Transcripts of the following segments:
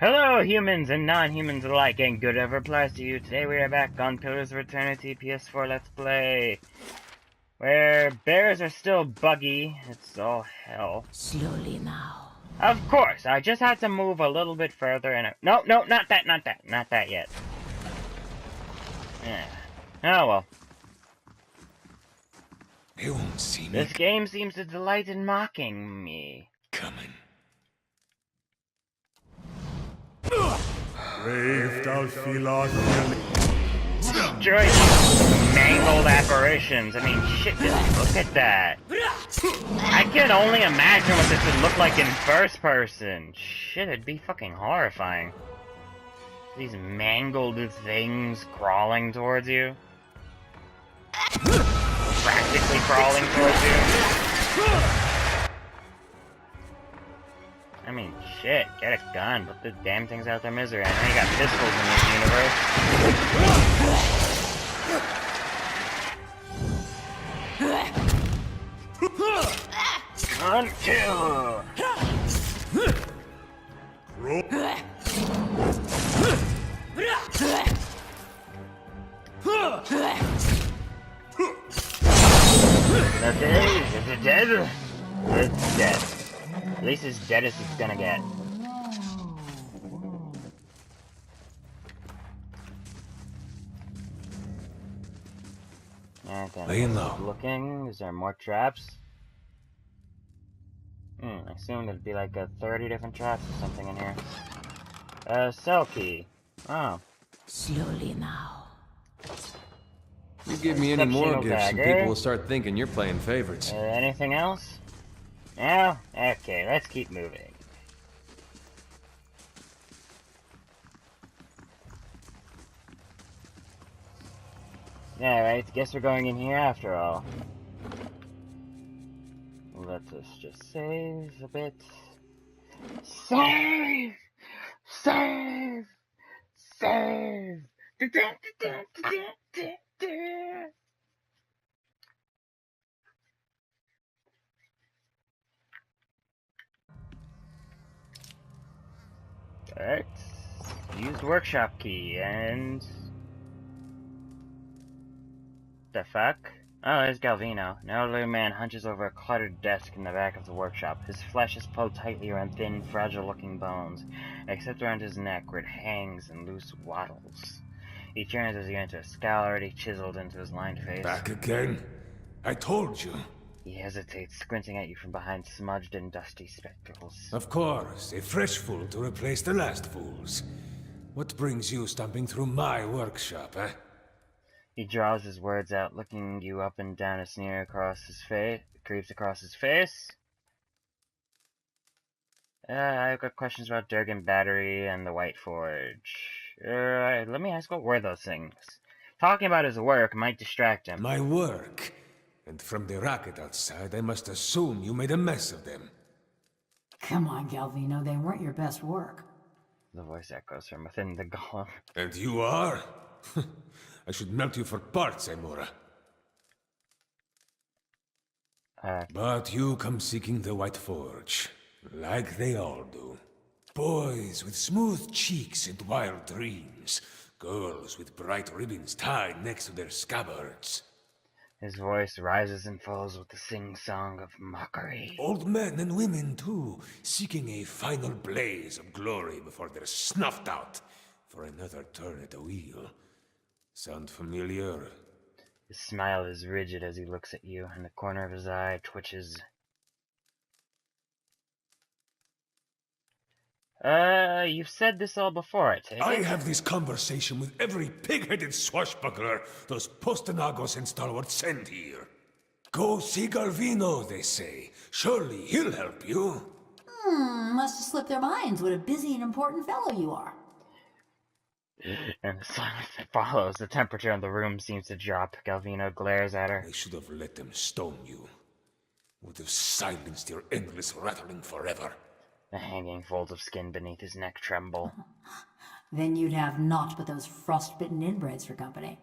Hello, humans and non-humans alike, and good ever applies to you. Today we are back on Pillars of Eternity PS4 Let's Play, where bears are still buggy. It's all hell. Slowly now. Of course, I just had to move a little bit further, and no, not that yet. Yeah. Oh well. They won't see me. This game seems to delight in mocking me. Coming. Brave thou Philos. Destroy these mangled apparitions. I mean, shit, just look at that. I can only imagine what this would look like in first person. Shit, it'd be fucking horrifying. These mangled things crawling towards you. Practically crawling towards you. I mean, shit, get a gun, put the damn things out their misery. I know you got pistols in this universe. Okay, is it dead? It's dead. At least as dead as it's gonna get. Okay, Laying low. Looking, is there more traps? I assume there'd be like 30 different traps or something in here. Cell key. Oh. Slowly now. You give me any more Exceptional gifts and dagger. people will start thinking you're playing favorites. Anything else? No? Okay, let's keep moving. Alright, guess we're going in here after all. Let us just save a bit. Save! Save! Save! Alright. Used workshop key and... The fuck? Oh, there's Galvino. An elderly man hunches over a cluttered desk in the back of the workshop. His flesh is pulled tightly around thin, fragile-looking bones, except around his neck where it hangs in loose waddles. He turns as he enters, a scowl already chiseled into his lined face. Back again? I told you. He hesitates, squinting at you from behind smudged and dusty spectacles. Of course, a fresh fool to replace the last fools. What brings you stomping through my workshop, eh? He draws his words out, looking you up and down, a sneer across his face, creeps across his face. I've got questions about Durgan Battery and the White Forge. Let me ask, what were those things? Talking about his work might distract him. My work. And from the racket outside, I must assume you made a mess of them. Come on, Galvino, they weren't your best work. The voice echoes from within the golem. And you are? I should melt you for parts, Amora. But you come seeking the White Forge, like they all do. Boys with smooth cheeks and wild dreams. Girls with bright ribbons tied next to their scabbards. His voice rises and falls with the sing-song of mockery. Old men and women, too, seeking a final blaze of glory before they're snuffed out for another turn at the wheel. Sound familiar? His smile is rigid as he looks at you, and the corner of his eye twitches. You've said this all before, I take it? I have this conversation with every pig-headed swashbuckler those Postanagos and stalwarts send here. Go see Galvino, they say. Surely he'll help you. Must have slipped their minds what a busy and important fellow you are. And the silence that follows, the temperature in the room seems to drop. Galvino glares at her. I should have let them stone you. Would have silenced your endless rattling forever. The hanging folds of skin beneath his neck tremble. Then you'd have naught but those frostbitten inbreds for company.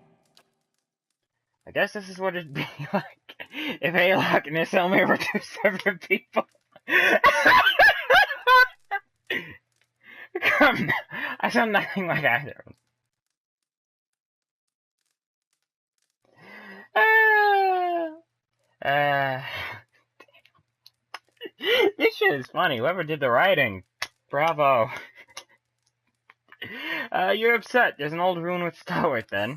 I guess this is what it'd be like if Aylock and Iselmir were two separate people. I sound nothing like either. Uh, this shit is funny. Whoever did the writing, bravo. You're upset. There's an old rune with stalwart then.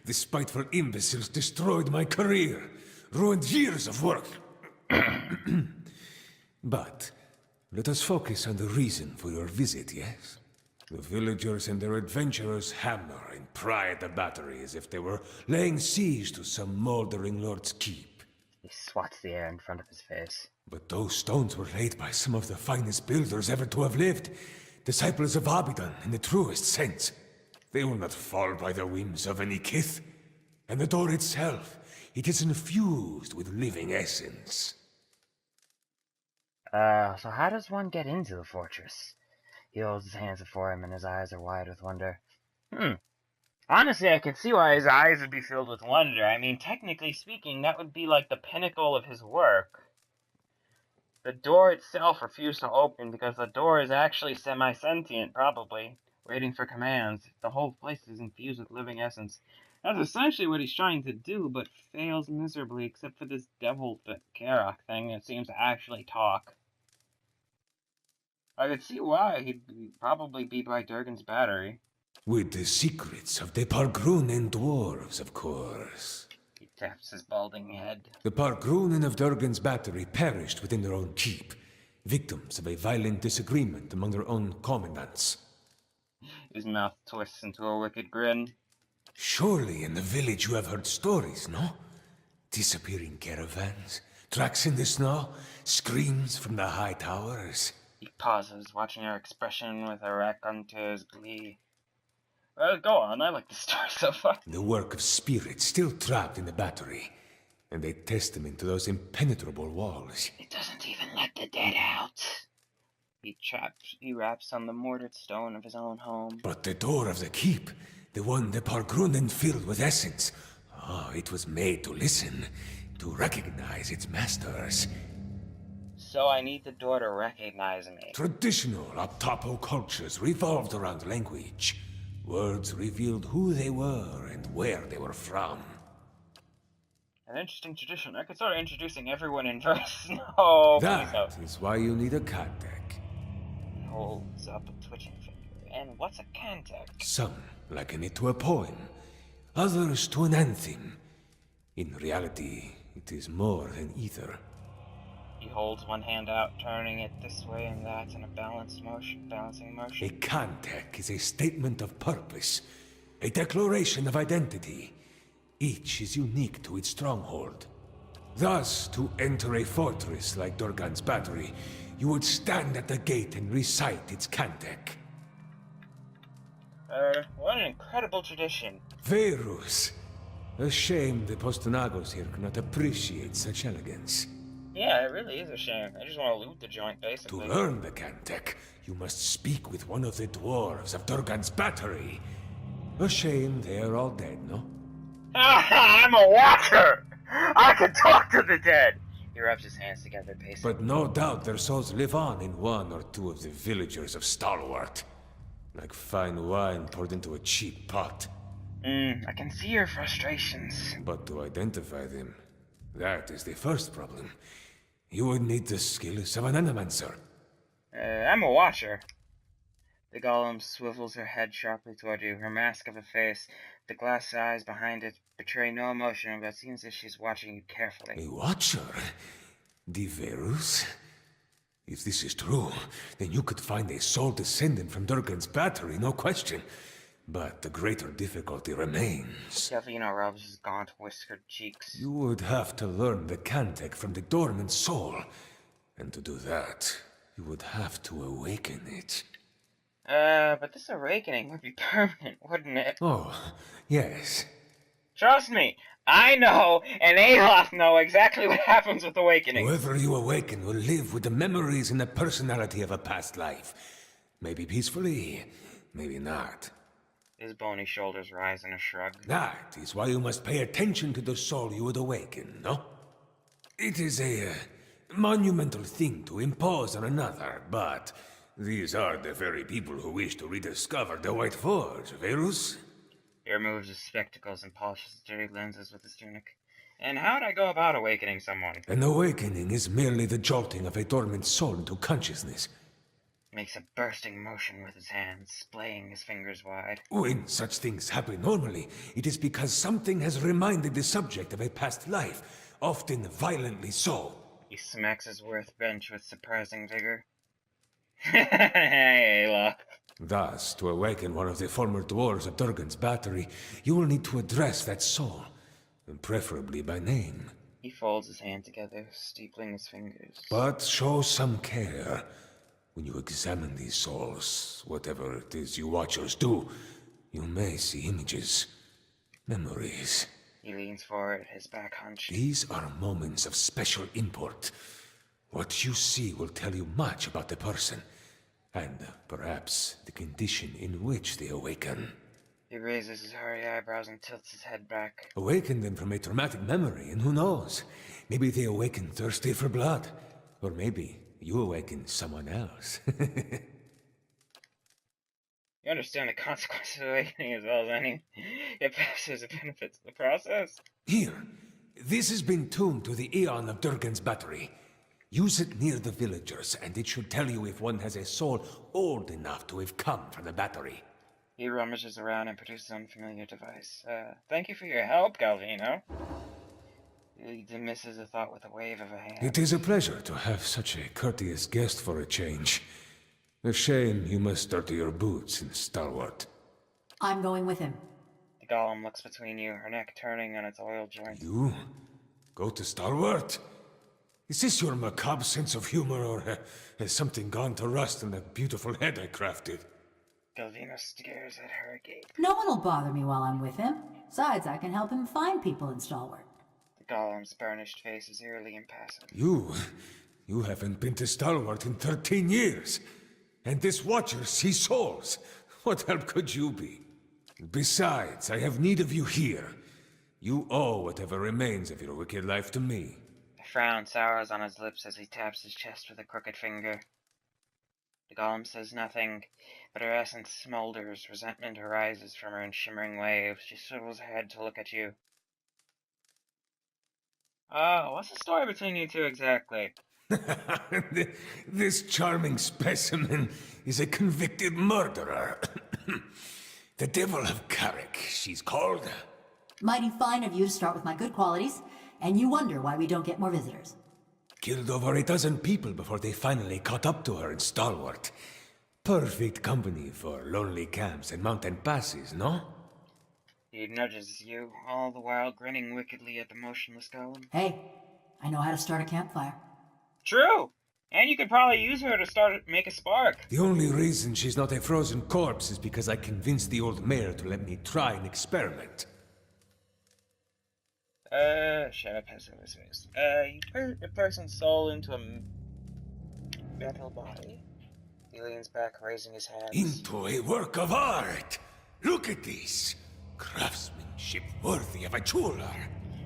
The spiteful imbeciles destroyed my career, ruined years of work. But let us focus on the reason for your visit, yes? The villagers and their adventurers hammer and pry at the battery as if they were laying siege to some moldering lord's keep. He swats the air in front of his face. But those stones were laid by some of the finest builders ever to have lived. Disciples of Abidan in the truest sense. They will not fall by the whims of any kith. And the door itself, it is infused with living essence. So how does one get into the fortress? He holds his hands before him and his eyes are wide with wonder. Honestly, I can see why his eyes would be filled with wonder. I mean, technically speaking, that would be like the pinnacle of his work. The door itself refused to open because the door is actually semi-sentient, probably, waiting for commands. The whole place is infused with living essence. That's essentially what he's trying to do, but fails miserably, except for this devil Karak thing that seems to actually talk. I could see why. He'd probably be by Durgan's battery. With the secrets of the Pargrunen dwarves, of course. He taps his balding head. The Pargrunen of Durgan's battery perished within their own keep, victims of a violent disagreement among their own commandants. His mouth twists into a wicked grin. Surely in the village you have heard stories, no? Disappearing caravans, tracks in the snow, screams from the high towers. He pauses, watching her expression with a raconteur's glee. Go on, I like the story so far. The work of spirits still trapped in the battery, and a testament to those impenetrable walls. It doesn't even let the dead out. He raps on the mortared stone of his own home. But the door of the keep, the one the Pargrunen filled with essence, it was made to listen, to recognize its masters. So I need the door to recognize me. Traditional Optapo cultures revolved around language. Words revealed who they were and where they were from. An interesting tradition. I could start introducing everyone in verse. No, That is why you need a Kantek. He holds up a twitching finger. And what's a Kantek? Some liken it to a poem, others to an anthem. In reality, it is more than either. He holds one hand out, turning it this way and that in a balancing motion. A Kantek is a statement of purpose, a declaration of identity. Each is unique to its stronghold. Thus, to enter a fortress like Durgan's battery, you would stand at the gate and recite its Kantek. What an incredible tradition. Verus. A shame the Postonagos here cannot appreciate such elegance. Yeah, it really is a shame. I just want to loot the joint, basically. To learn the Kantek, you must speak with one of the dwarves of Durgan's battery. A shame they are all dead, no? I'm a watcher! I can talk to the dead! He rubs his hands together, pacing. But no doubt their souls live on in one or two of the villagers of Stalwart. Like fine wine poured into a cheap pot. I can see your frustrations. But to identify them, that is the first problem. You would need the skills of an animancer. I'm a watcher. The golem swivels her head sharply toward you, her mask of a face. The glass eyes behind it betray no emotion, but it seems as she's watching you carefully. A watcher? Diverus? If this is true, then you could find a sole descendant from Durgan's battery, no question. But the greater difficulty remains. Galvino rubs his gaunt, whiskered cheeks. You would have to learn the Kantek from the dormant soul. And to do that, you would have to awaken it. But this awakening would be permanent, wouldn't it? Oh, yes. Trust me, I know, and Aloth know exactly what happens with awakening. Whoever you awaken will live with the memories and the personality of a past life. Maybe peacefully, maybe not. His bony shoulders rise in a shrug. That is why you must pay attention to the soul you would awaken, no? It is a monumental thing to impose on another, but These are the very people who wish to rediscover the White Forge, Verus? He removes his spectacles and polishes his dirty lenses with his tunic. And how'd I go about awakening someone? An awakening is merely the jolting of a dormant soul into consciousness. Makes a bursting motion with his hands, splaying his fingers wide. When such things happen normally, it is because something has reminded the subject of a past life, often violently so. He smacks his workbench with surprising vigor. Hey, look. Thus, to awaken one of the former dwarves of Durgan's battery, you will need to address that soul, and preferably by name. He folds his hand together, steepling his fingers. But show some care. When you examine these souls, whatever it is you watchers do, you may see images, memories. He leans forward, his back hunched. These are moments of special import. What you see will tell you much about the person, and perhaps the condition in which they awaken. He raises his hairy eyebrows and tilts his head back. Awaken them from a traumatic memory, and who knows? Maybe they awaken thirsty for blood. Or maybe you awaken someone else. You understand the consequences of awakening as well as any. Yet perhaps there's a benefit to the process. Here, this has been tuned to the Aeon of Durgan's battery. Use it near the villagers, and it should tell you if one has a soul old enough to have come from the battery. He rummages around and produces an unfamiliar device. Thank you for your help, Galvino. He dismisses the thought with a wave of a hand. It is a pleasure to have such a courteous guest for a change. A shame you must dirty your boots in Stalwart. I'm going with him. The golem looks between you, her neck turning on its oil joint. You? Go to Stalwart? Is this your macabre sense of humor, or has something gone to rust in that beautiful head I crafted? Galvino stares at her agape. No one will bother me while I'm with him. Besides, I can help him find people in Stalwart. The golem's burnished face is eerily impassive. You haven't been to Stalwart in 13 years. And this watcher sees souls. What help could you be? Besides, I have need of you here. You owe whatever remains of your wicked life to me. A frown sours on his lips as he taps his chest with a crooked finger. The golem says nothing, but her essence smolders, resentment arises from her in shimmering waves. She swivels her head to look at you. Oh, what's the story between you two exactly? This charming specimen is a convicted murderer. The Devil of Carrick, she's called. Mighty fine of you to start with my good qualities, and you wonder why we don't get more visitors. Killed over a dozen people before they finally caught up to her in Stalwart. Perfect company for lonely camps and mountain passes, no? He nudges you, all the while grinning wickedly at the motionless golem. Hey, I know how to start a campfire. True! And you could probably use her to make a spark. The only reason she's not a frozen corpse is because I convinced the old mayor to let me try an experiment. Shut up, has his face. You put a person's soul into a metal body. He leans back, raising his hands. Into a work of art! Look at this! Craftsmanship worthy of a jeweler.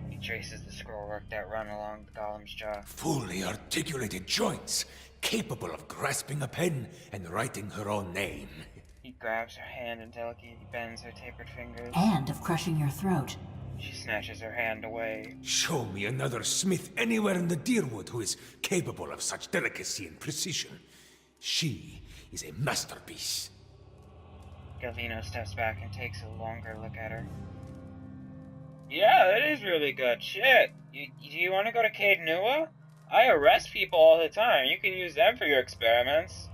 He traces the scrollwork that run along the golem's jaw. Fully articulated joints, capable of grasping a pen and writing her own name. He grabs her hand and delicately bends her tapered fingers. And of crushing your throat. She snatches her hand away. Show me another smith anywhere in the Deerwood who is capable of such delicacy and precision. She is a masterpiece. Galvino steps back and takes a longer look at her. Yeah, that is really good. Shit. Do you want to go to Cade Nua? I arrest people all the time. You can use them for your experiments.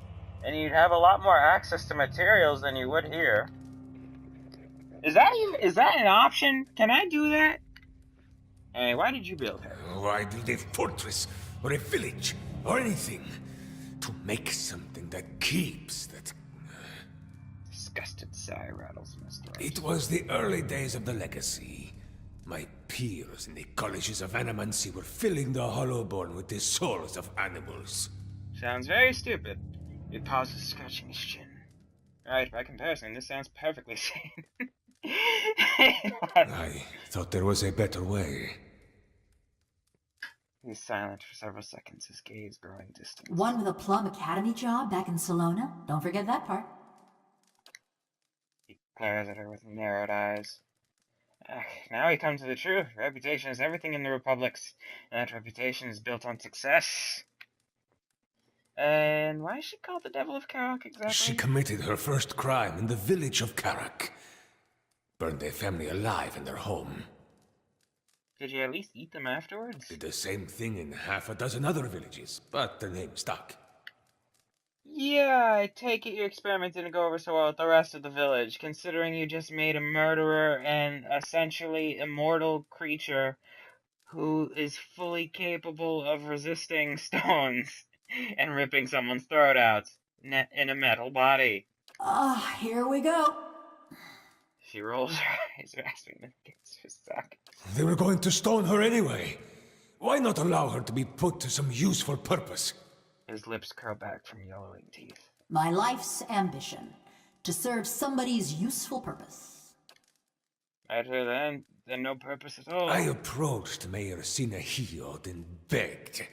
And you'd have a lot more access to materials than you would here. Is that an option? Can I do that? Hey, why did you build her? Why build a fortress or a village or anything? To make something that keeps, that... Disgusted sigh rattles in his throat. It was the early days of the legacy. My peers in the colleges of Animancy were filling the Hollowborn with the souls of animals. Sounds very stupid. He pauses, scratching his chin. Right, by comparison, this sounds perfectly sane. I thought there was a better way. He's silent for several seconds, his gaze growing distant. One with a plum academy job back in Salona. Don't forget that part. He glares at her with narrowed eyes. Now he comes to the truth. Reputation is everything in the Republics, and that reputation is built on success. And why is she called the Devil of Karak exactly? She committed her first crime in the village of Karak. Burned their family alive in their home. Did you at least eat them afterwards? Did the same thing in half a dozen other villages, but the name stuck. Yeah, I take it your experiment didn't go over so well with the rest of the village, considering you just made a murderer and essentially immortal creature who is fully capable of resisting stones and ripping someone's throat out in a metal body. Here we go. She rolls her eyes, rasping them against her socket. They were going to stone her anyway. Why not allow her to be put to some useful purpose? His lips curl back from yellowing teeth. My life's ambition. To serve somebody's useful purpose. Better than no purpose at all. I approached Mayor Sinahiod and begged.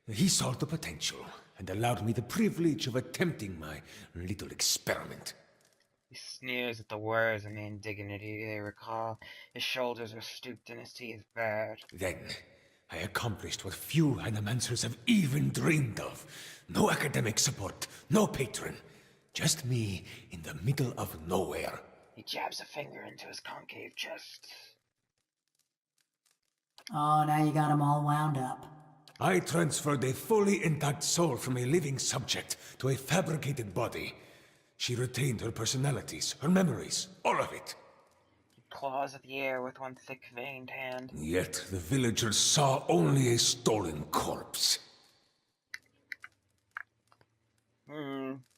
He saw the potential and allowed me the privilege of attempting my little experiment. He sneers at the words and the indignity they recall. His shoulders are stooped and his teeth bared. Then, I accomplished what few animancers have even dreamed of. No academic support, no patron. Just me in the middle of nowhere. He jabs a finger into his concave chest. Oh, now you got him all wound up. I transferred a fully intact soul from a living subject to a fabricated body. She retained her personalities, her memories, all of it. He claws at the air with one thick, veined hand. Yet the villagers saw only a stolen corpse.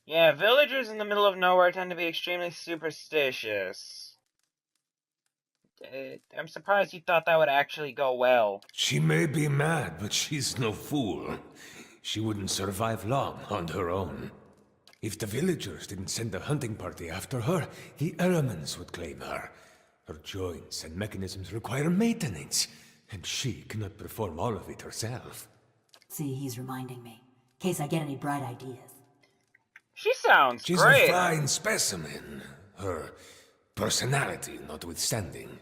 Yeah, villagers in the middle of nowhere tend to be extremely superstitious. I'm surprised you thought that would actually go well. She may be mad, but she's no fool. She wouldn't survive long on her own. If the villagers didn't send a hunting party after her, the elements would claim her. Her joints and mechanisms require maintenance, and she cannot perform all of it herself. See, he's reminding me. In case I get any bright ideas. She sounds She's great. a fine specimen, her personality notwithstanding.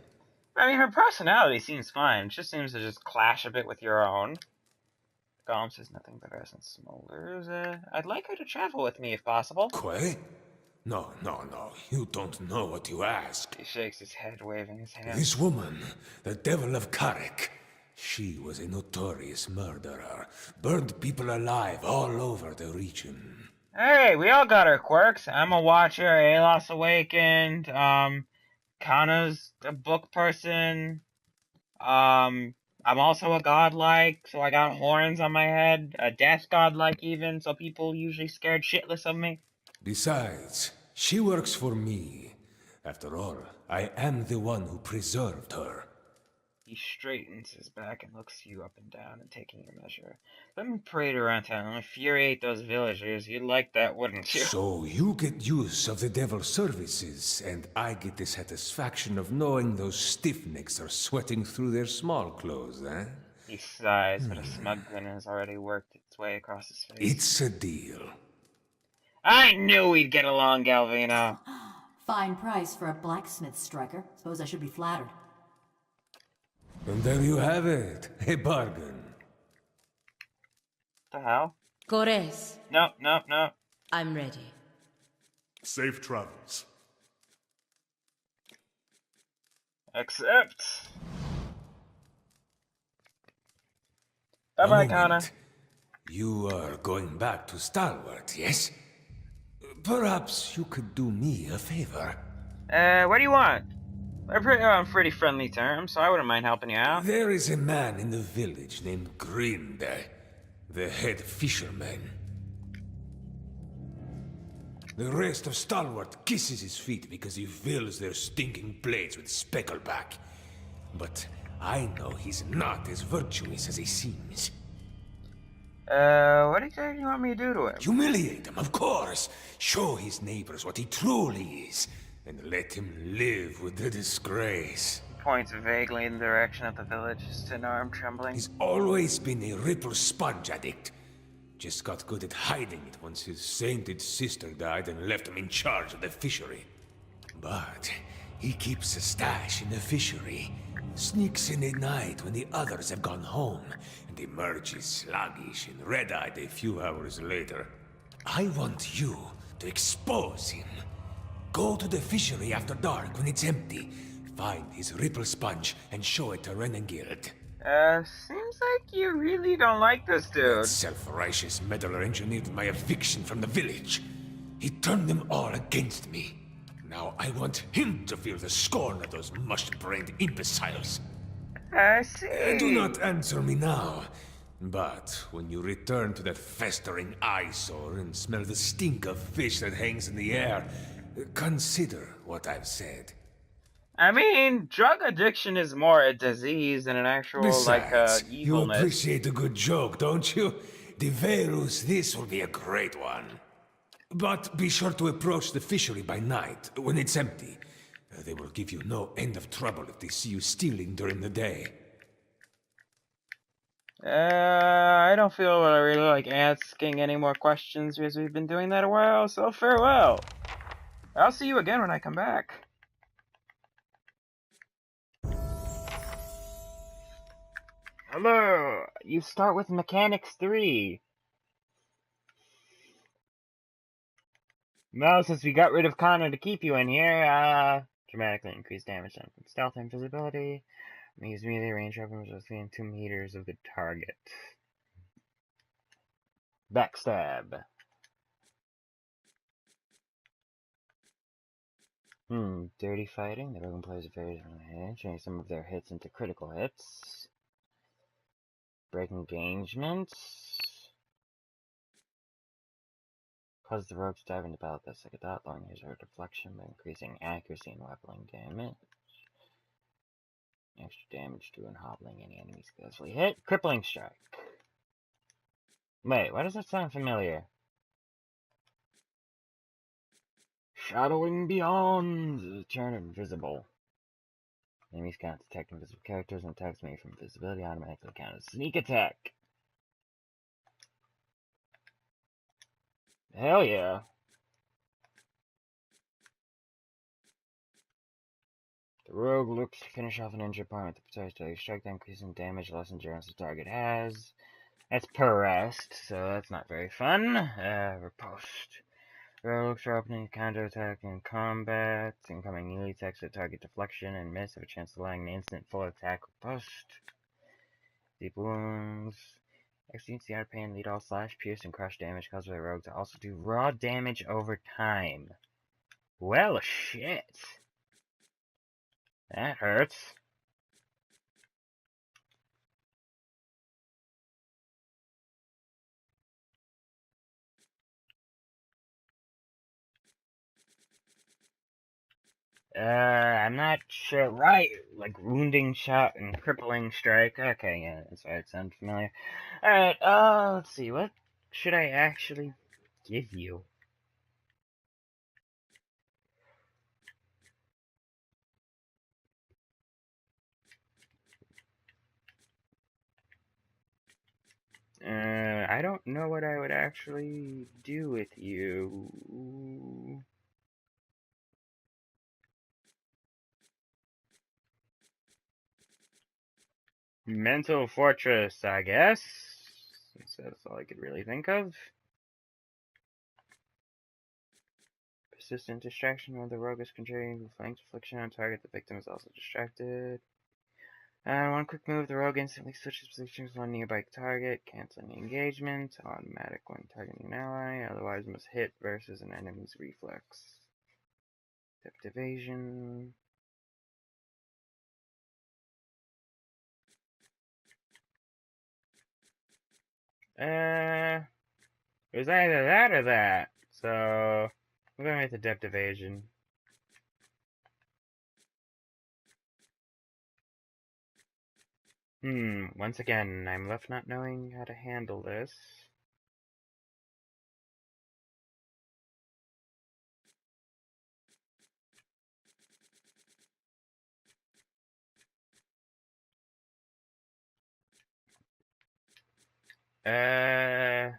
I mean, her personality seems fine. It just seems to just clash a bit with your own. Gollum says nothing but us and smolders. I'd like her to travel with me if possible. Quay? No. You don't know what you ask. He shakes his head, waving his hand. This woman, the Devil of Karak, she was a notorious murderer. Burned people alive all over the region. Hey, we all got our quirks. I'm a watcher, Alos Awakened, Kana's a book person, I'm also a godlike, so I got horns on my head, a death godlike even, so people usually scared shitless of me. Besides, she works for me. After all, I am the one who preserved her. He straightens his back and looks you up and down and taking your measure. Let me parade around town and infuriate those villagers. You'd like that, wouldn't you? So you get use of the Devil's services, and I get the satisfaction of knowing those stiffnecks are sweating through their small clothes, eh? He sighs, but a smug grin has already worked its way across his face. It's a deal. I knew we'd get along, Galvino. Fine price for a blacksmith striker. Suppose I should be flattered. And there you have it, a bargain. The hell? Gores, No. I'm ready. Safe travels. Accept. Bye-bye, Connor. You are going back to Stalwart, yes? Perhaps you could do me a favor. What do you want? We're on pretty friendly terms, so I wouldn't mind helping you out. There is a man in the village named Grinde, the head fisherman. The rest of Stalwart kisses his feet because he fills their stinking blades with speckleback. But I know he's not as virtuous as he seems. What exactly do you want me to do to him? Humiliate him, of course. Show his neighbors what he truly is. And let him live with the disgrace. points vaguely in the direction of the village, just an arm trembling. He's always been a ripple sponge addict. Just got good at hiding it once his sainted sister died and left him in charge of the fishery. But he keeps a stash in the fishery, sneaks in at night when the others have gone home, and emerges sluggish and red-eyed a few hours later. I want you to expose him. Go to the fishery after dark when it's empty. Find his ripple sponge and show it to Renengild. Seems like you really don't like this dude. That self-righteous meddler engineered my eviction from the village. He turned them all against me. Now I want him to feel the scorn of those mush-brained imbeciles. I see. Do not answer me now. But when you return to that festering eyesore and smell the stink of fish that hangs in the air, consider what I've said. I mean, drug addiction is more a disease than an actual, Besides, evilness. you appreciate a good joke, don't you? The Verus, this will be a great one. But be sure to approach the fishery by night, when it's empty. They will give you no end of trouble if they see you stealing during the day. I don't feel I really like asking any more questions because we've been doing that a while, so farewell. I'll see you again when I come back. Hello, you start with Mechanics 3. Well, since we got rid of Connor to keep you in here, dramatically increased damage done from stealth and visibility. Use melee range weapons within 2 meters of the target. Backstab. Dirty fighting. The rogue players are very turning some of their hits into critical hits. Break engagements. Cause the rogue to dive into battle with like a dot, long use her deflection by increasing accuracy and weapon damage. Extra damage to and hobbling any enemy successfully hit. Crippling strike. Wait, why does that sound familiar? Shadowing beyond. Turn invisible. Enemies can't detect invisible characters and attacks made from invisibility automatically count as sneak attack. Hell yeah. The rogue looks to finish off an injured opponent with the precise strike that increasing damage, less endurance the target has. That's per rest, so that's not very fun. Riposte. The rogue looks for opening counterattack in combat. Incoming melee attacks at target deflection and miss have a chance of allowing an instant full attack riposte. Deep wounds. Exceeds the pain, lead all slash, pierce, and crush damage caused by the rogue to also do raw damage over time. Well, shit. That hurts. I'm not sure. Right, like wounding shot and crippling strike. Okay, yeah, that's right. It sounds familiar. Alright, let's see. What should I actually give you? I don't know what I would actually do with you. Mental Fortress, I guess. That's all I could really think of. Persistent distraction when the rogue is conjuring flank deflection on target. The victim is also distracted. One quick move, the rogue instantly switches positions on nearby target, canceling the engagement, automatic when targeting an ally, otherwise must hit versus an enemy's reflex. Depth evasion. It was either that or that, so I'm gonna make the depth evasion. Once again, I'm left not knowing how to handle this. Uh...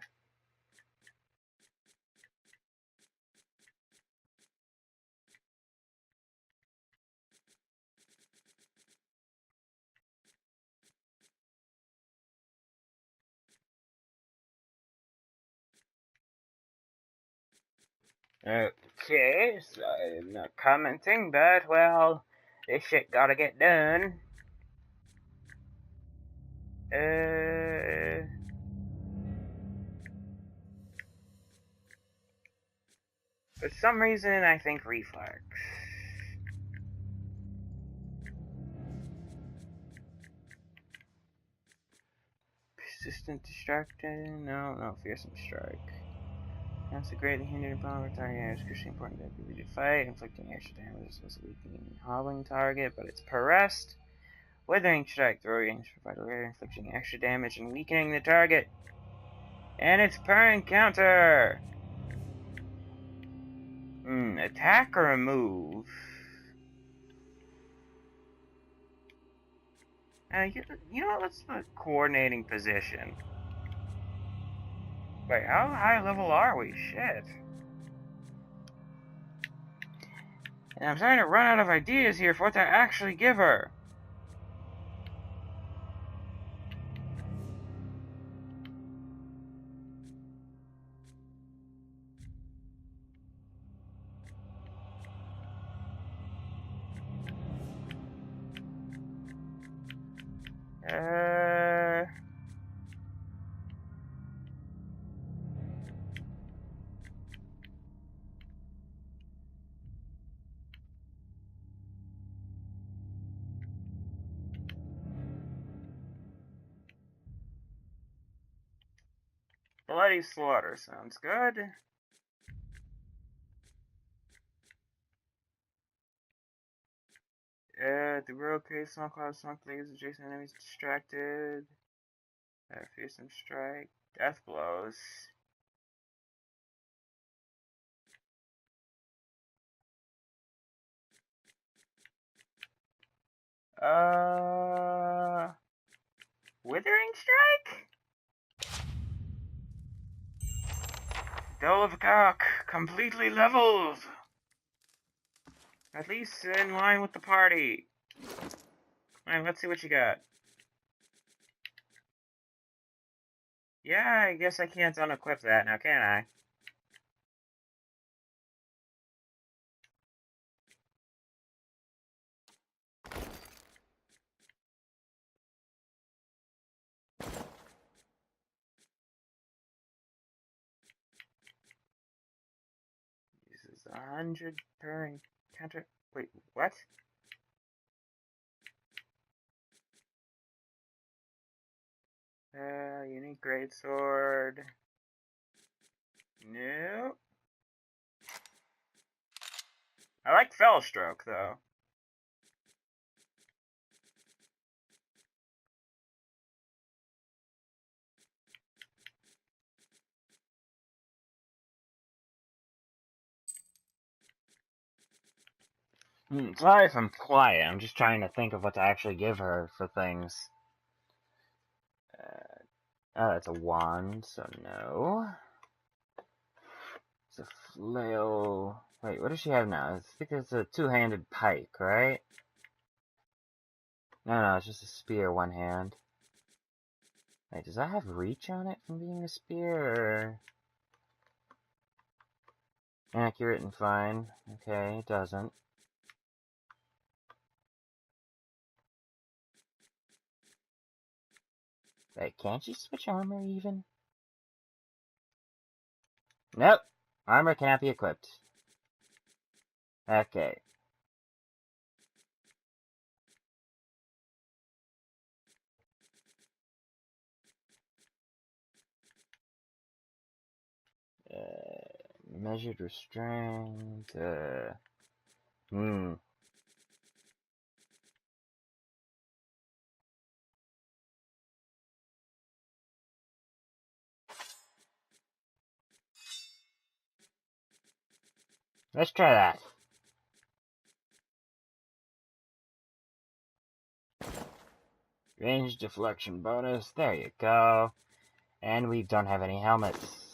Okay, so I'm not commenting, but, well, this shit gotta get done. For some reason, I think reflex. Persistent distracted? No, fearsome strike. That's a greatly hindered upon our target. It's crucially important that we do fight. Inflicting extra damage is supposed to weaken hobbling target, but it's pressed. Withering strike, throw range, provide a inflicting extra damage and weakening the target. And it's per encounter! Attack or a move? You know what, let's put coordinating position. Wait, how high level are we? Shit. And I'm starting to run out of ideas here for what to actually give her. Bloody Slaughter sounds good. The road creates small clouds, smoke leaves, adjacent enemies distracted. Fearsome strike. Death blows. Withering strike? Dull of cock, completely leveled. At least in line with the party. Alright, let's see what you got. Yeah, I guess I can't unequip that now, can I? Uses 100 per encounter. Wait, what? Unique greatsword. No. I like Fellstroke, though. Sorry if I'm quiet. I'm just trying to think of what to actually give her for things. Oh, that's a wand, so no. It's a flail. Wait, what does she have now? I think it's a two-handed pike, right? No, it's just a spear, one hand. Wait, does that have reach on it from being a spear, or... Accurate and fine. Okay, it doesn't. Wait, can't she switch armor, even? Nope. Armor cannot be equipped. Okay. Measured restraint, Let's try that. Range deflection bonus, there you go. And we don't have any helmets.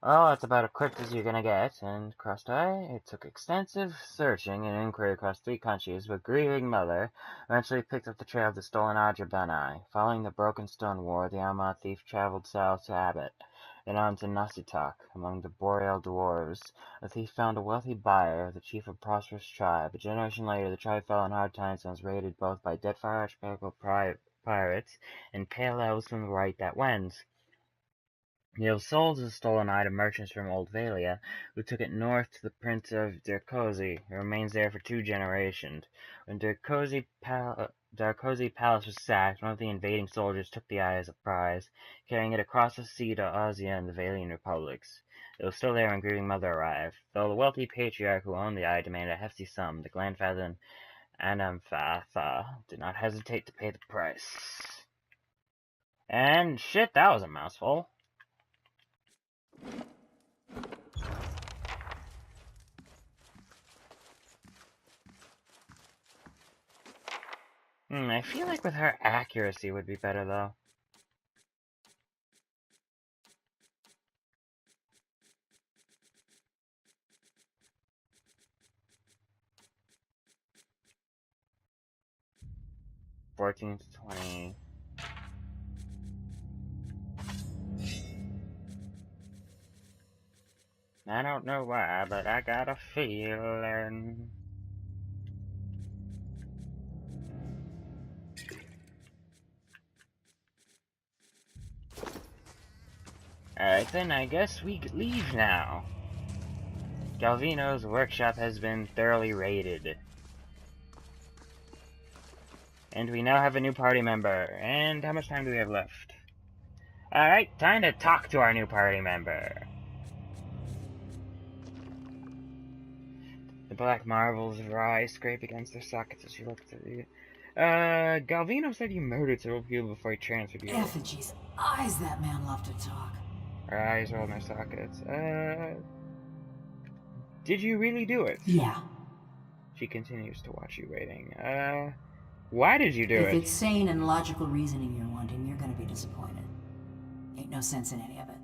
Well, it's about equipped as you're gonna get, and Crossed-Eye, it took extensive searching and inquiry across 3 countries, but grieving mother eventually picked up the trail of the stolen Ajabunai. Following the Broken Stone War, the Alma thief traveled south to Abbott, then on to Nasitak. Among the Boreal dwarves, the thief found a wealthy buyer, the chief of a prosperous tribe. A generation later, the tribe fell in hard times and was raided both by Deadfire Archipelago pirates and Pale Elves from the right that wins. He sold the stolen item merchants from Old Valia, who took it north to the Prince of Darkozy, who remains there for 2 generations. When Darkozy Palace was sacked, one of the invading soldiers took the eye as a prize, carrying it across the sea to Ozia and the Valian republics. It was still there when Grieving Mother arrived. Though the wealthy patriarch who owned the eye demanded a hefty sum, the Glanfathan Anamfatha did not hesitate to pay the price. And shit, that was a mouthful. I feel like with her accuracy would be better though. $14 to $20. I don't know why, but I got a feeling. Alright then, I guess we could leave now. Galvino's workshop has been thoroughly raided. And we now have a new party member. And how much time do we have left? Alright, time to talk to our new party member. The black marbles of her eyes scrape against their sockets as she looks at you. Galvino said you murdered several people before he transferred you. Effigy's eyes, that man loved to talk. Her eyes roll in their sockets. Did you really do it? Yeah. She continues to watch you waiting. Why did you do it? If it's sane and logical reasoning you're wanting, you're gonna be disappointed. Ain't no sense in any of it.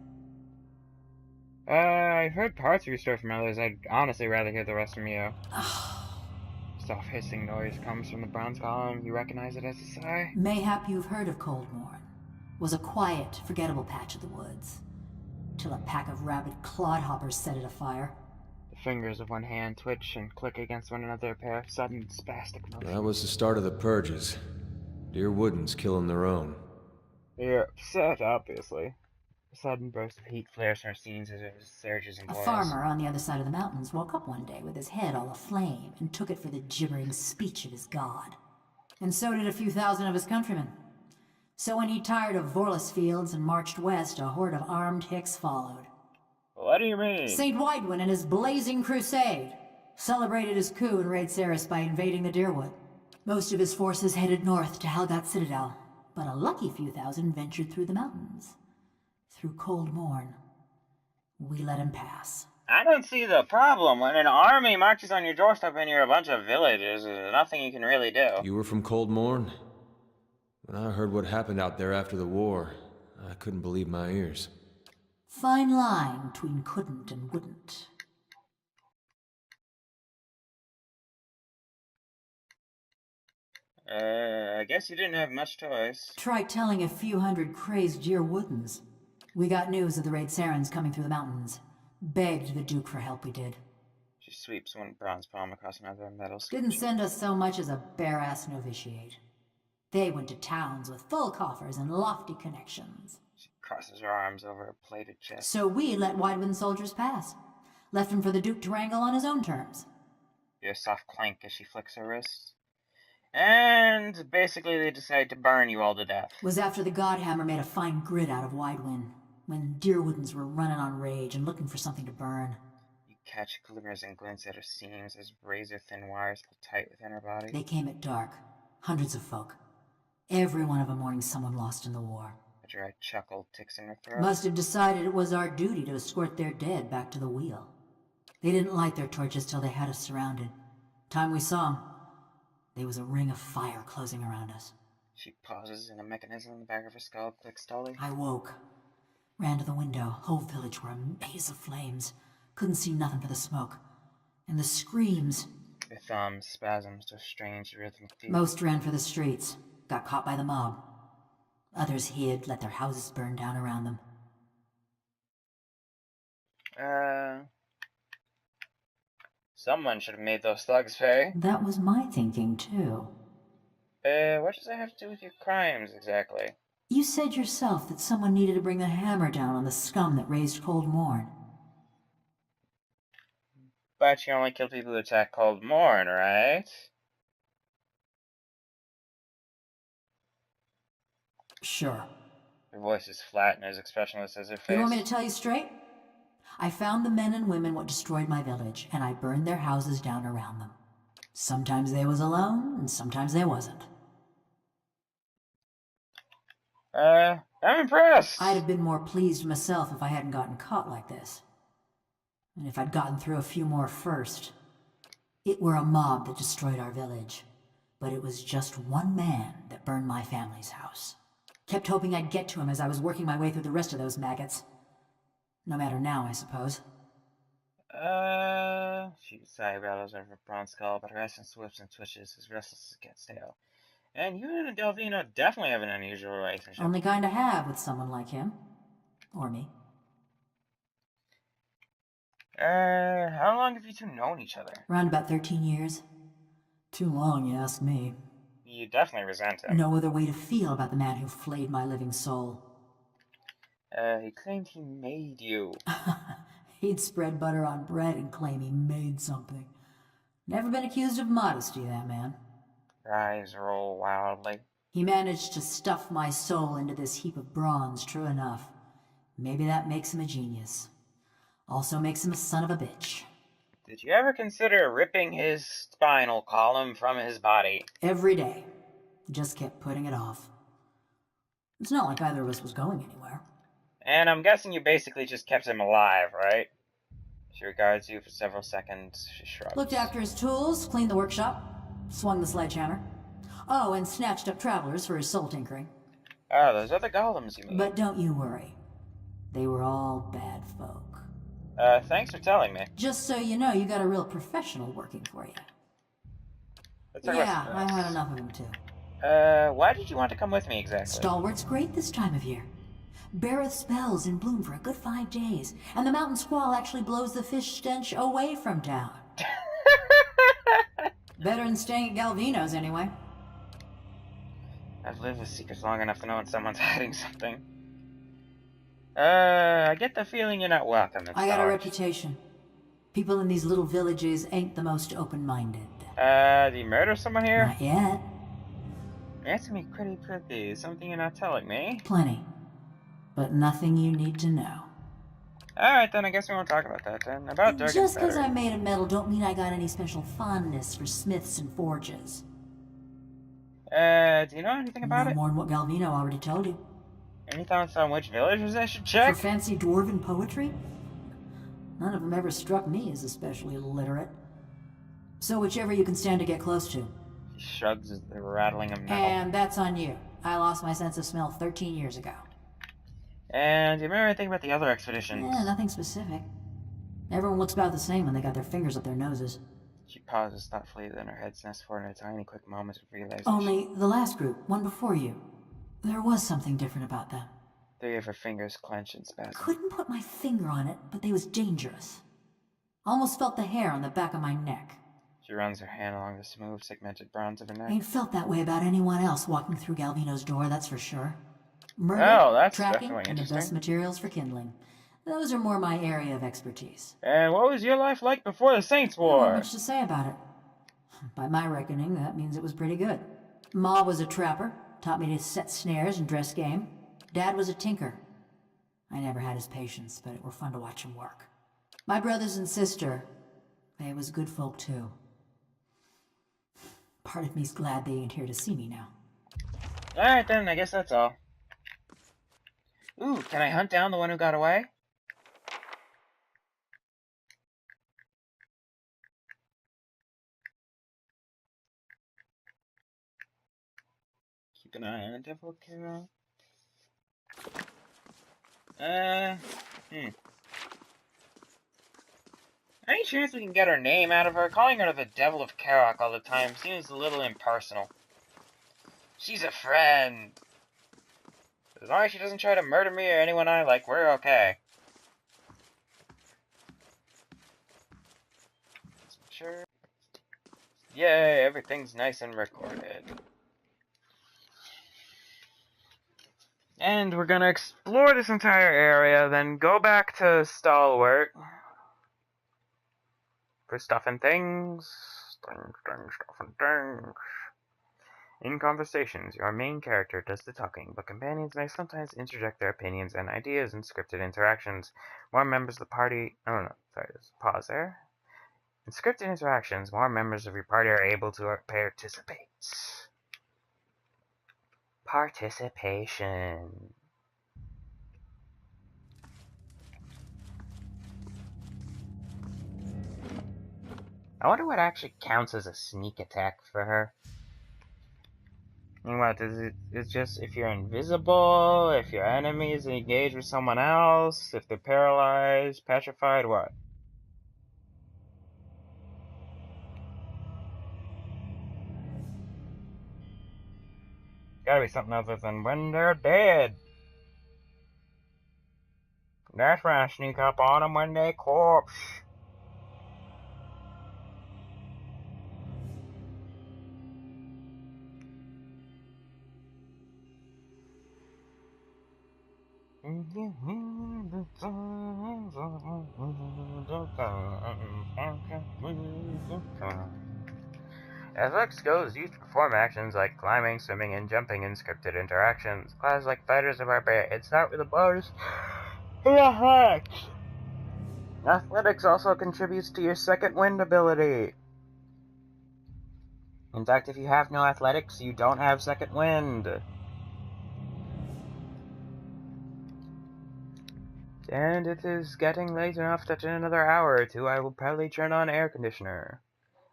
I've heard parts of your story from others. I'd honestly rather hear the rest from you. Soft hissing noise comes from the bronze column. You recognize it as a sigh? Mayhap you've heard of Coldmorn. Was a quiet, forgettable patch of the woods. Till a pack of rabid clodhoppers set it afire. The fingers of one hand twitch and click against one another, a pair of sudden spastic motions. That was the start of the purges. Dear Woodens killing their own. You're upset, obviously. A sudden burst of heat flares from her scenes as it surges and A boils. farmer on the other side of the mountains woke up one day with his head all aflame and took it for the gibbering speech of his god. And so did a few thousand of his countrymen. So when he tired of Vorlus fields and marched west, a horde of armed Hicks followed. What do you mean? Saint Widwin and his blazing crusade celebrated his coup in Raid Ceres by invading the Deerwood. Most of his forces headed north to Helgot Citadel, but a lucky few thousand ventured through the mountains. Through Cold Morn. We let him pass. I don't see the problem. When an army marches on your doorstep and you're a bunch of villagers, there's nothing you can really do. You were from Cold Morn? When I heard what happened out there after the war, I couldn't believe my ears. Fine line between couldn't and wouldn't. I guess you didn't have much choice. Try telling a few hundred crazed Deer Woodens. We got news of the Raid Sarens coming through the mountains. Begged the Duke for help, we did. She sweeps one bronze palm across another metal sculpture. Didn't send us so much as a bare-ass novitiate. They went to towns with full coffers and lofty connections. She crosses her arms over her plated chest. So we let Widewin soldiers pass. Left him for the Duke to wrangle on his own terms. You hear a soft clank as she flicks her wrists. And basically they decide to burn you all to death. Was after the Godhammer made a fine grid out of Widewin, when Deerwoodens were running on rage and looking for something to burn. You catch glimmers and glints at her seams as razor-thin wires pull tight within her body. They came at dark. Hundreds of folk. Every one of them mourning someone lost in the war. A dry chuckle ticks in her throat. Must have decided it was our duty to escort their dead back to the wheel. They didn't light their torches till they had us surrounded. Time we saw them, there was a ring of fire closing around us. She pauses and a mechanism in the back of her skull clicks dully. I woke. Ran to the window. Whole village were a maze of flames. Couldn't see nothing for the smoke. And the screams. Her thumb spasms to a strange rhythmic beat. Most ran for the streets. Got caught by the mob. Others hid, let their houses burn down around them. Someone should have made those thugs pay. That was my thinking, too. What does that have to do with your crimes, exactly? You said yourself that someone needed to bring the hammer down on the scum that raised Cold Morn. But you only kill people who attack Cold Morn, right? Sure. Her voice is flat and as expressionless as her face. You want me to tell you straight? I found the men and women what destroyed my village, and I burned their houses down around them. Sometimes they was alone, and sometimes they wasn't. I'm impressed! I'd have been more pleased myself if I hadn't gotten caught like this. And if I'd gotten through a few more first. It were a mob that destroyed our village. But it was just one man that burned my family's house. Kept hoping I'd get to him as I was working my way through the rest of those maggots. No matter now, I suppose. She eyebrows over her bronze skull, but her essence swifts and twitches as restless as a cat's tail. And you and Galvino definitely have an unusual relationship. Only kind to have with someone like him. Or me. How long have you two known each other? Around about 13 years. Too long, you ask me. You definitely resent him. No other way to feel about the man who flayed my living soul. He claimed he made you. He'd spread butter on bread and claim he made something. Never been accused of modesty, that man. Her eyes roll wildly. He managed to stuff my soul into this heap of bronze, true enough. Maybe that makes him a genius. Also makes him a son of a bitch. Did you ever consider ripping his spinal column from his body? Every day. Just kept putting it off. It's not like either of us was going anywhere. And I'm guessing you basically just kept him alive, right? She regards you for several seconds. She shrugs. Looked after his tools, cleaned the workshop, swung the sledgehammer. Oh, and snatched up travelers for his soul tinkering. Oh, those other golems you mean. But don't you worry. They were all bad folk. Thanks for telling me. Just so you know, you got a real professional working for you. Yeah, I had enough of him too. Why did you want to come with me exactly? Stalwart's great this time of year. Bareth spells in bloom for a good 5 days, and the mountain squall actually blows the fish stench away from town. Better than staying at Galvino's, anyway. I've lived with secrets long enough to know when someone's hiding something. I get the feeling you're not welcome. I got a reputation. People in these little villages ain't the most open-minded. Do you murder someone here? Not yet. Answer me pretty. Something you're not telling me. Plenty. But nothing you need to know. Alright, then I guess we won't talk about that then. About Durgan's Just because battery. I made of metal don't mean I got any special fondness for smiths and forges. Do you know anything about No it? more than what Galvino already told you. Any thoughts on which villagers I should For check? fancy dwarven poetry? None of them ever struck me as especially literate. So whichever you can stand to get close to. He shrugs at the rattling of metal. And that's on you. I lost my sense of smell 13 years ago. And do you remember anything about the other expeditions? Nothing specific. Everyone looks about the same when they got their fingers up their noses. She pauses thoughtfully, then her head snaps forward in a tiny quick moment of realization. Only the last group, one before you, there was something different about them. 3 of her fingers clench and spasm. Couldn't put my finger on it, but they was dangerous. Almost felt the hair on the back of my neck. She runs her hand along the smooth, segmented bronze of her neck. Ain't felt that way about anyone else walking through Galvino's door, that's for sure. Murder, Oh, that's tracking, definitely and the best interesting. materials for kindling. Those are more my area of expertise. And what was your life like before the Saints' Not War? much to say about it. By my reckoning, that means it was pretty good. Ma was a trapper, taught me to set snares and dress game. Dad was a tinker. I never had his patience, but it were fun to watch him work. My brothers and sister, they was good folk too. Part of me's glad they ain't here to see me now. Alright then, I guess that's all. Ooh, can I hunt down the one who got away? Keep keep an eye on the Devil Carol. Any chance we can get her name out of her? Calling her the Devil of Karok all the time seems a little impersonal. She's a friend. As long as she doesn't try to murder me or anyone I like, we're okay. Sure. Yay, everything's nice and recorded. And we're gonna explore this entire area, then go back to Stalwart for stuff and things. Stuff and things. In conversations, your main character does the talking, but companions may sometimes interject their opinions and ideas in scripted interactions. More members of the party... Oh, no, sorry, there's a pause there. In scripted interactions, more members of your party are able to participate. Participation. I wonder what actually counts as a sneak attack for her. I mean, what, it's just if you're invisible, if your enemy is engaged with someone else, if they're paralyzed, petrified, what? Gotta be something other than when they're dead. That's when I sneak up on them when they corpse. Athletics skills used to perform actions like climbing, swimming, and jumping in scripted interactions. Classes like fighters and barbarians start with a bonus in athletics. Athletics also contributes to your second wind ability. In fact, if you have no athletics, you don't have second wind. And it is getting late enough that in another hour or two I will probably turn on air conditioner.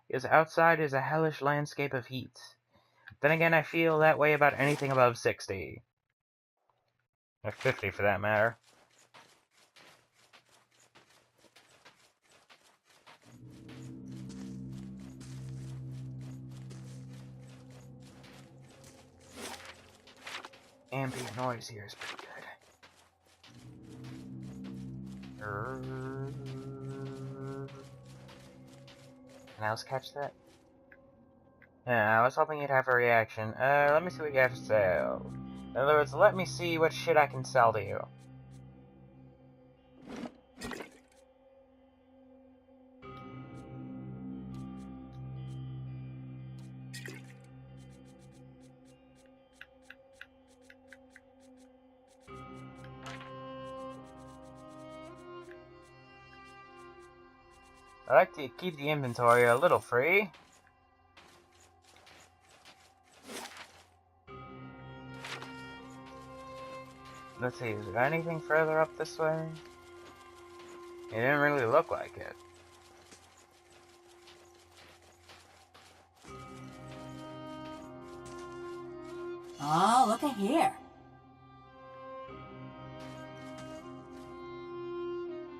Because outside is a hellish landscape of heat. Then again, I feel that way about anything above 60. Or 50 for that matter. Ambient noise here is pretty good. Can else catch that? Yeah, I was hoping you'd have a reaction. Let me see what you have to sell. In other words, let me see what shit I can sell to you. I like to keep the inventory a little free. Let's see, is there anything further up this way? It didn't really look like it. Oh, look at here.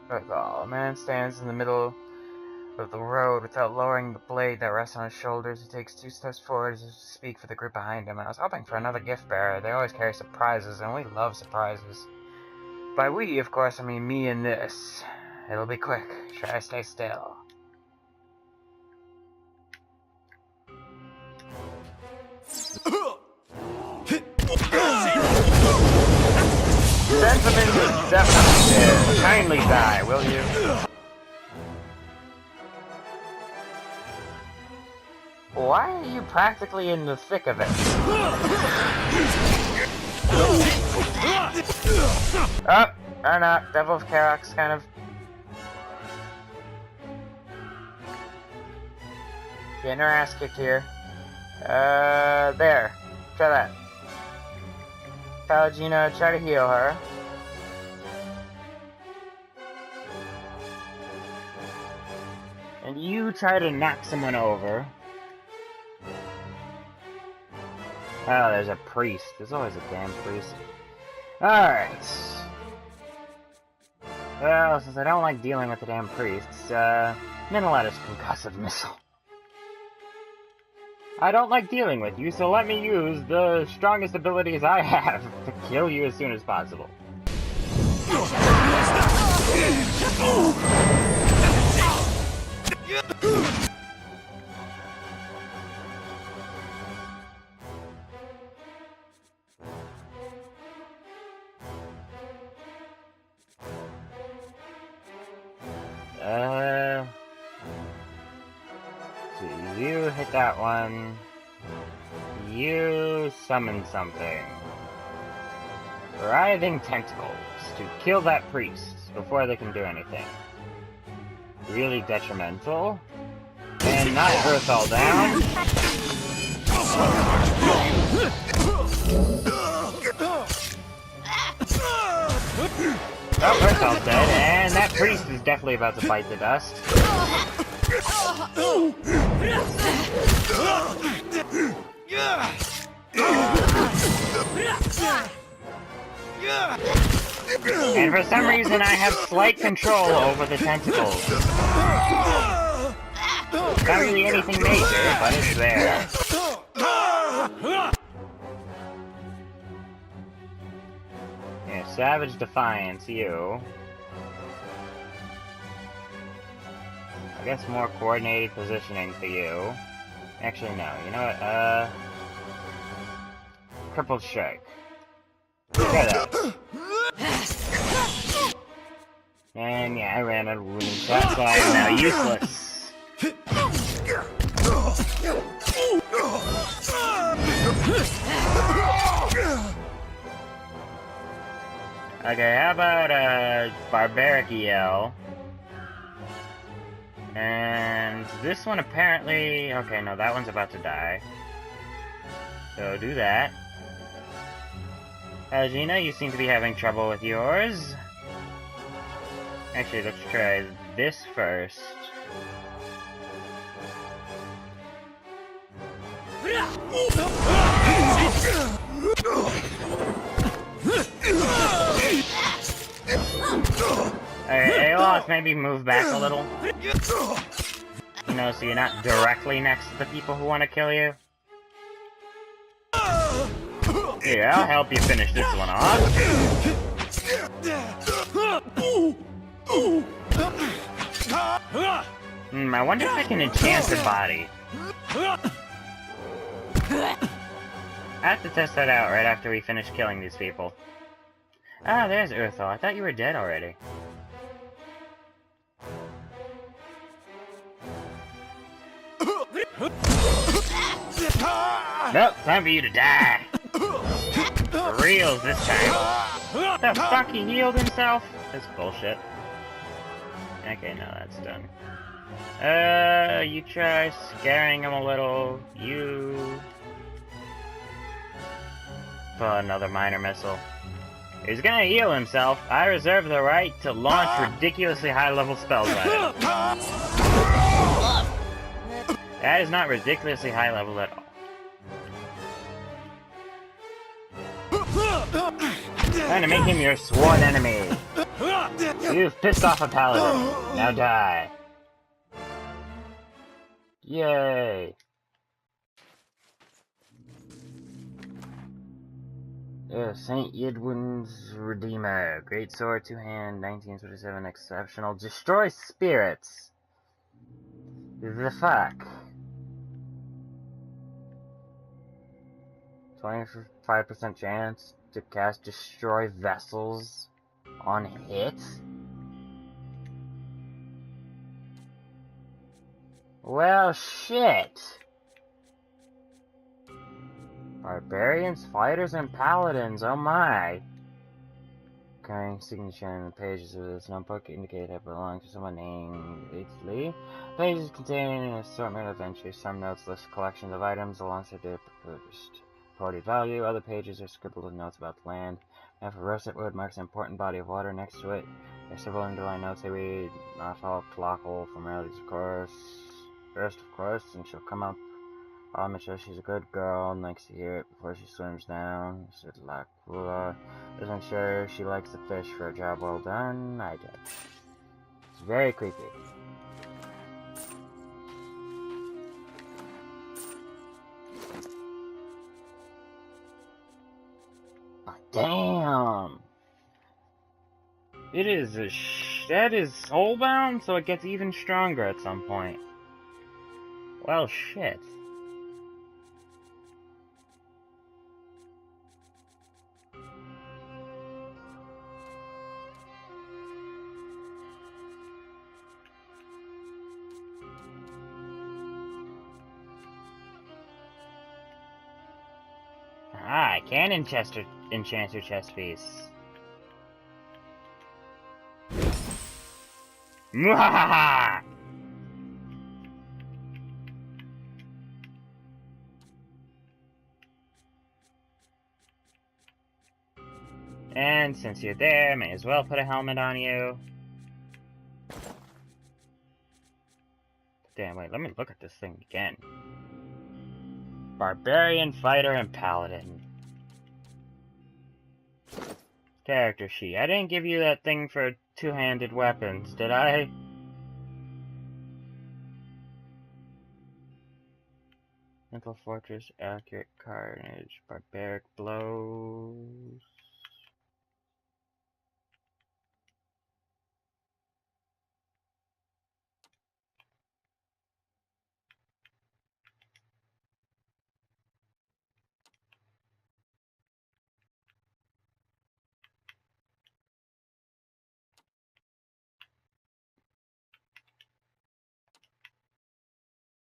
First of all, a man stands in the middle of the road without lowering the blade that rests on his shoulders. He takes 2 steps forward as if to speak for the group behind him. I was hoping for another gift bearer. They always carry surprises, and we love surprises. By we, of course, I mean me and this. It'll be quick. Try to stay still. Sentiment is definitely there. Kindly die, will you? Why are you practically in the thick of it? Oh, or not. Devil of Karok's kind of... getting her ass kicked here. There. Try that. Palagina, try to heal her. And you try to knock someone over. Oh, there's a priest. There's always a damn priest. Alright. Well, since I don't like dealing with the damn priests, Minoleta's concussive missile. I don't like dealing with you, so let me use the strongest abilities I have to kill you as soon as possible. So you hit that one. You summon something. Writhing tentacles to kill that priest before they can do anything. Really detrimental. And not Earth all down. Oh, Earth all dead, and that priest is definitely about to bite the dust. And for some reason I have slight control over the tentacles. Not really anything major, but it's there. Yeah, Savage Defiance, you. I guess more coordinated positioning for you. Actually, no. You know what? Crippled Strike. Shut up. And yeah, I ran out of wounding shot, so I am now useless. Okay, how about Barbaric EL? And this one apparently... Okay, no, that one's about to die. So do that. Gina, you seem to be having trouble with yours. Actually, let's try this first. Alright, Aelos, maybe move back a little. You know, so you're not directly next to the people who want to kill you. Here, I'll help you finish this one off. I wonder if I can enchant the body. I have to test that out right after we finish killing these people. Ah, there's Urthel. I thought you were dead already. Nope, time for you to die. For reals this time. The fuck, he healed himself? That's bullshit. Okay, no, that's done. You try scaring him a little. You... Oh, another minor missile. He's gonna heal himself. I reserve the right to launch ridiculously high-level spells at him. That is not ridiculously high-level at all. Trying to make him your sworn enemy. You've pissed off a paladin. Now die. Yay. St. Edwin's Redeemer. Great sword, two-hand, 1927, exceptional. Destroy spirits. The fuck? 25% chance to cast Destroy Vessels on hit? Well, shit. Barbarians, fighters, and paladins, oh my. Carrying signature in the pages of this notebook indicate it belongs to someone named Lee. Pages contain an assortment of entries. Some notes list collections of items alongside their reported value. Other pages are scribbled with notes about the land. Map of russet wood marks an important body of water next to it. There are several underlined notes they read. Not all clockle from early course. First, of course, and she'll come up I'll make sure she's a good girl. Next to hear it before she swims down. Said like Isn't sure she likes the fish for a job well done. I did. It's very creepy. Oh, damn! It is that is soulbound, so it gets even stronger at some point. Well, shit. Ah, I can enchant her chest piece. Mwahaha! And since you're there, may as well put a helmet on you. Damn, wait, let me look at this thing again. Barbarian, Fighter, and Paladin. Character sheet. I didn't give you that thing for two-handed weapons, did I? Mental Fortress, Accurate Carnage, Barbaric Blows.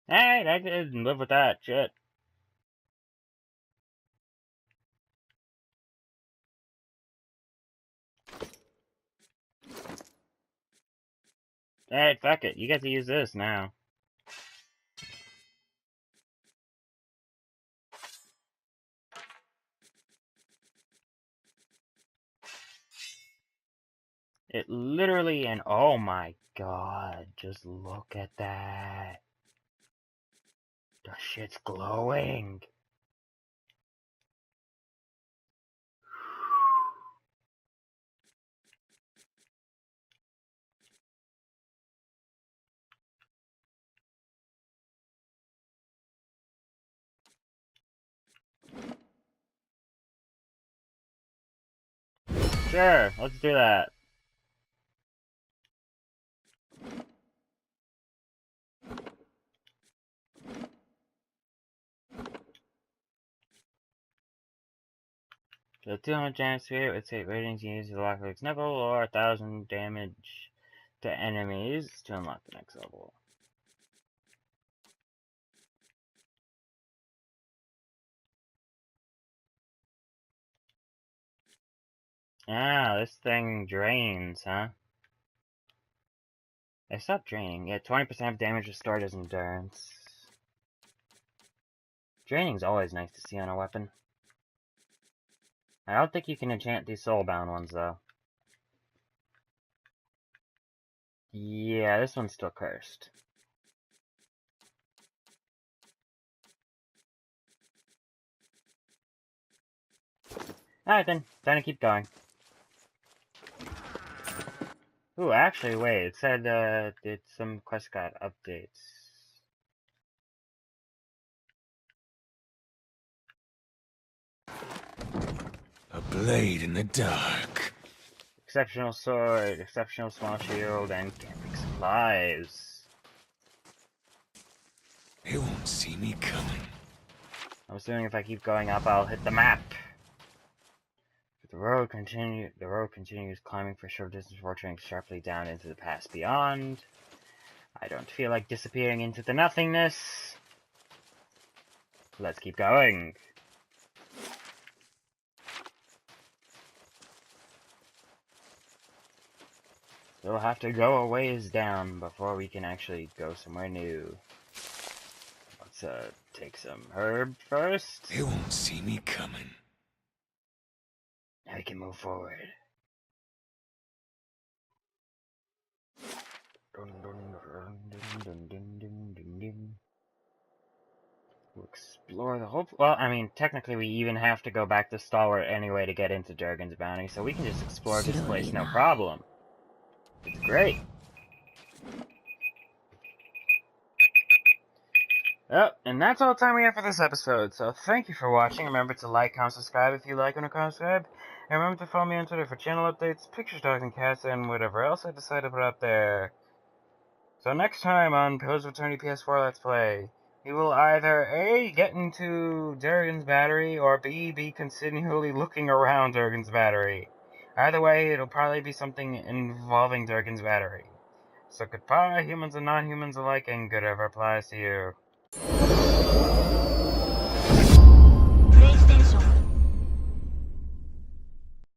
Alright, I can live with that, shit. Alright, fuck it, you get to use this now. It literally, and oh my god, just look at that. The shit's glowing. Sure, let's do that. The 200 damage spirit with 8 ratings used to lock Luke's nipple, or 1,000 damage to enemies to unlock the next level. Ah, this thing drains, huh? It stopped draining. Yeah, 20% of damage restored as endurance. Draining's always nice to see on a weapon. I don't think you can enchant these soulbound ones, though. Yeah, this one's still cursed. Alright then, time to keep going. Ooh, actually, wait, it said, some quest got updates. A blade in the dark. Exceptional sword, exceptional small shield, and camping supplies. They won't see me coming. I'm assuming if I keep going up, I'll hit the map. The road continues climbing for a short distance before turning sharply down into the pass beyond. I don't feel like disappearing into the nothingness. Let's keep going. We'll have to go a ways down before we can actually go somewhere new. Let's take some herb first. They won't see me coming. Now we can move forward. Looks explore the whole... Well, I mean, technically we even have to go back to Stalwart anyway to get into Durgan's Bounty, so we can just explore this place no problem. It's great. Oh, and that's all the time we have for this episode, so thank you for watching. Remember to like, comment, subscribe if you like and subscribe. And remember to follow me on Twitter for channel updates, pictures, dogs, and cats, and whatever else I decide to put up there. So next time on Pillars of Eternity PS4 Let's Play, we will either A, get into Durgan's Battery, or B, be continually looking around Durgan's Battery. Either way, it'll probably be something involving Durgan's Battery. So goodbye, humans and non-humans alike, and good ever applies to you.